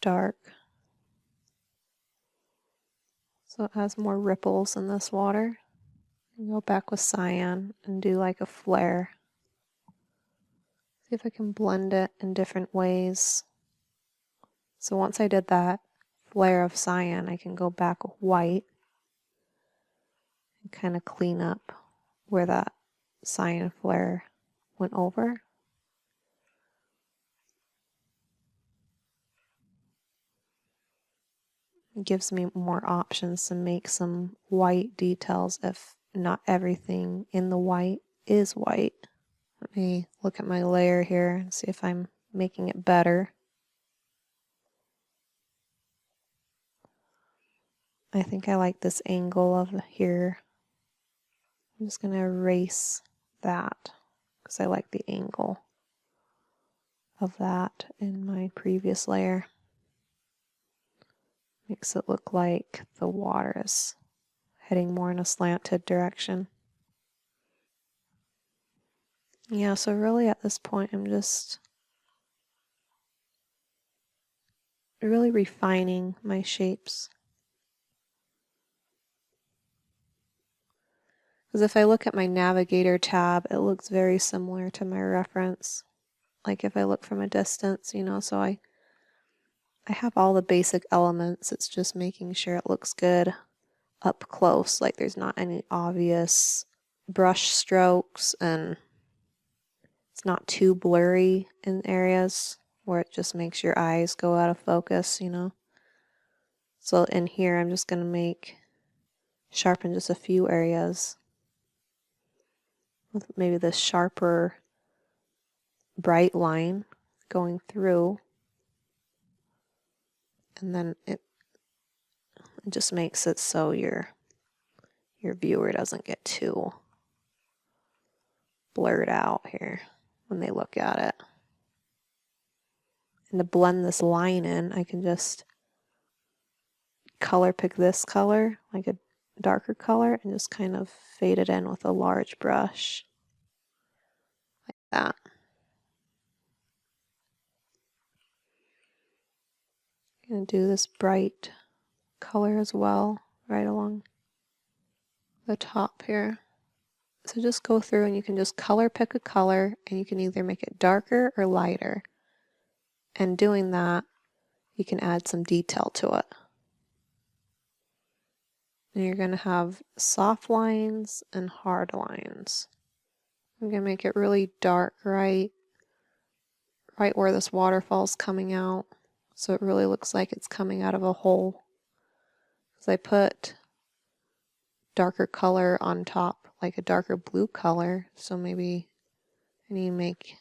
dark. So it has more ripples in this water. Go back with cyan and do like a flare. See if I can blend it in different ways. So once I did that flare of cyan, I can go back with white and kind of clean up where that cyan flare went over. It gives me more options to make some white details if not everything in the white is white. Let me look at my layer here and see if I'm making it better. I think I like this angle of here. I'm just going to erase that because I like the angle of that in my previous layer. Makes it look like the water is heading more in a slanted direction. Yeah, so really at this point I'm just really refining my shapes. Because if I look at my navigator tab, it looks very similar to my reference. Like if I look from a distance, you know, so I have all the basic elements. It's just making sure it looks good up close, like there's not any obvious brush strokes and it's not too blurry in areas where it just makes your eyes go out of focus, you know. So in here, I'm just going to sharpen just a few areas with maybe this sharper bright line going through, and then it just makes it so your viewer doesn't get too blurred out here when they look at it. And to blend this line in, I can just color pick this color, like a darker color, and just kind of fade it in with a large brush, like that. I'm going to do this bright color as well, right along the top here. So just go through and you can just color pick a color and you can either make it darker or lighter. And doing that, you can add some detail to it. And you're going to have soft lines and hard lines. I'm going to make it really dark right where this waterfall's coming out. So it really looks like it's coming out of a hole. Because I put darker color on top, like a darker blue color. So maybe I need to make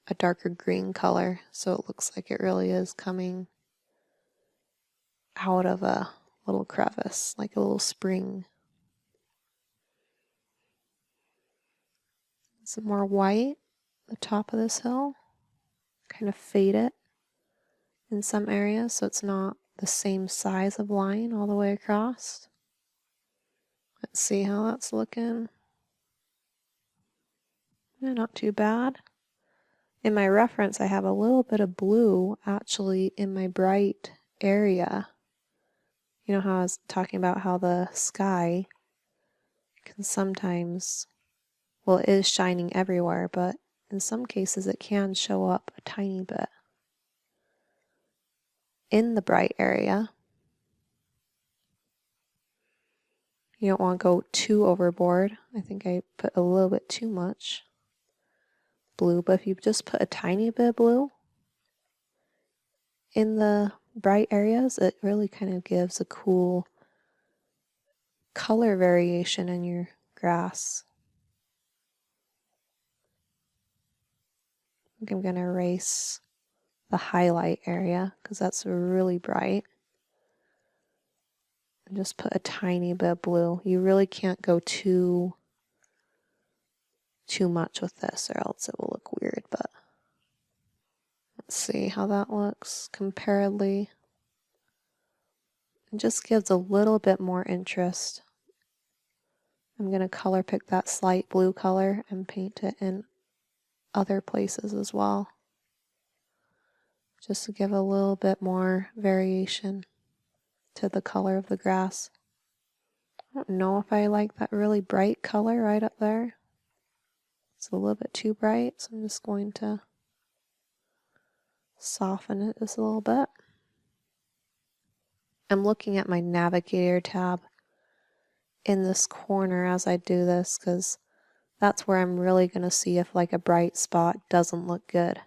a darker green color so it looks like it really is coming out of a little crevice, like a little spring. Some more white at the top of this hill. Kind of fade it in some areas so it's not the same size of line all the way across. Let's see how that's looking. Yeah, not too bad. In my reference, I have a little bit of blue actually in my bright area. You know how I was talking about how the sky can sometimes, well, it is shining everywhere, but in some cases it can show up a tiny bit in the bright area. You don't want to go too overboard. I think I put a little bit too much blue, but if you just put a tiny bit of blue in the bright areas, it really kind of gives a cool color variation in your grass. I think I'm going to erase the highlight area because that's really bright. And just put a tiny bit of blue. You really can't go too much with this or else it will look weird, but let's see how that looks comparedly. It just gives a little bit more interest. I'm going to color pick that slight blue color and paint it in other places as well, just to give a little bit more variation to the color of the grass. I don't know if I like that really bright color right up there. It's a little bit too bright, so I'm just going to soften it just a little bit. I'm looking at my Navigator tab in this corner as I do this because that's where I'm really going to see if like a bright spot doesn't look good.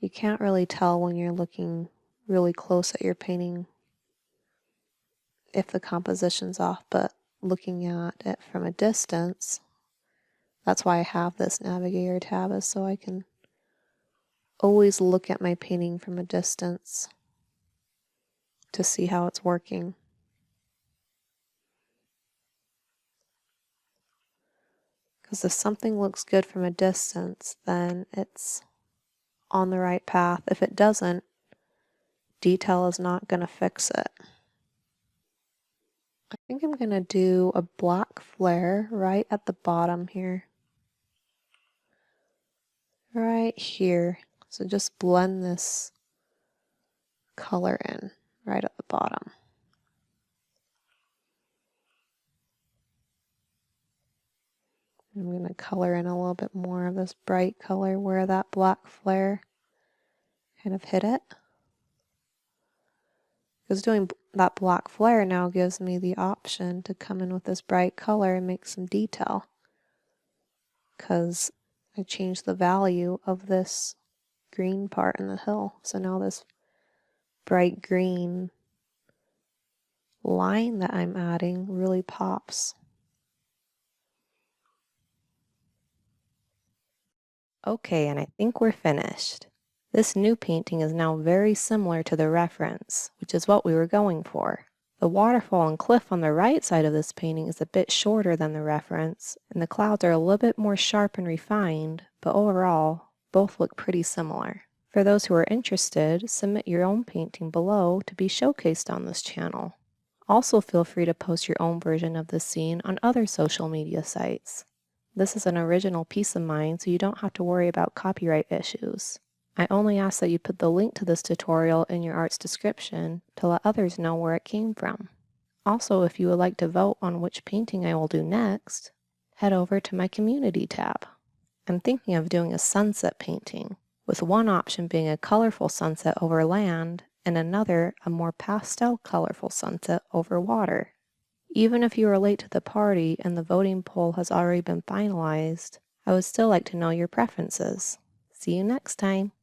You can't really tell when you're looking really close at your painting if the composition's off, but looking at it from a distance, that's why I have this Navigator tab, is so I can always look at my painting from a distance to see how it's working. Because if something looks good from a distance, then it's on the right path. If it doesn't, detail is not going to fix it. I think I'm going to do a black flare right at the bottom here. Right here. So just blend this color in right at the bottom. I'm going to color in a little bit more of this bright color where that black flare kind of hit it. Because doing that black flare now gives me the option to come in with this bright color and make some detail. Because I changed the value of this green part in the hill. So now this bright green line that I'm adding really pops. Okay, and I think we're finished. This new painting is now very similar to the reference, which is what we were going for. The waterfall and cliff on the right side of this painting is a bit shorter than the reference, and the clouds are a little bit more sharp and refined, but overall, both look pretty similar. For those who are interested, submit your own painting below to be showcased on this channel. Also feel free to post your own version of this scene on other social media sites. This is an original piece of mine, so you don't have to worry about copyright issues. I only ask that you put the link to this tutorial in your art's description to let others know where it came from. Also, if you would like to vote on which painting I will do next, head over to my community tab. I'm thinking of doing a sunset painting, with one option being a colorful sunset over land and another a more pastel colorful sunset over water. Even if you are late to the party and the voting poll has already been finalized, I would still like to know your preferences. See you next time!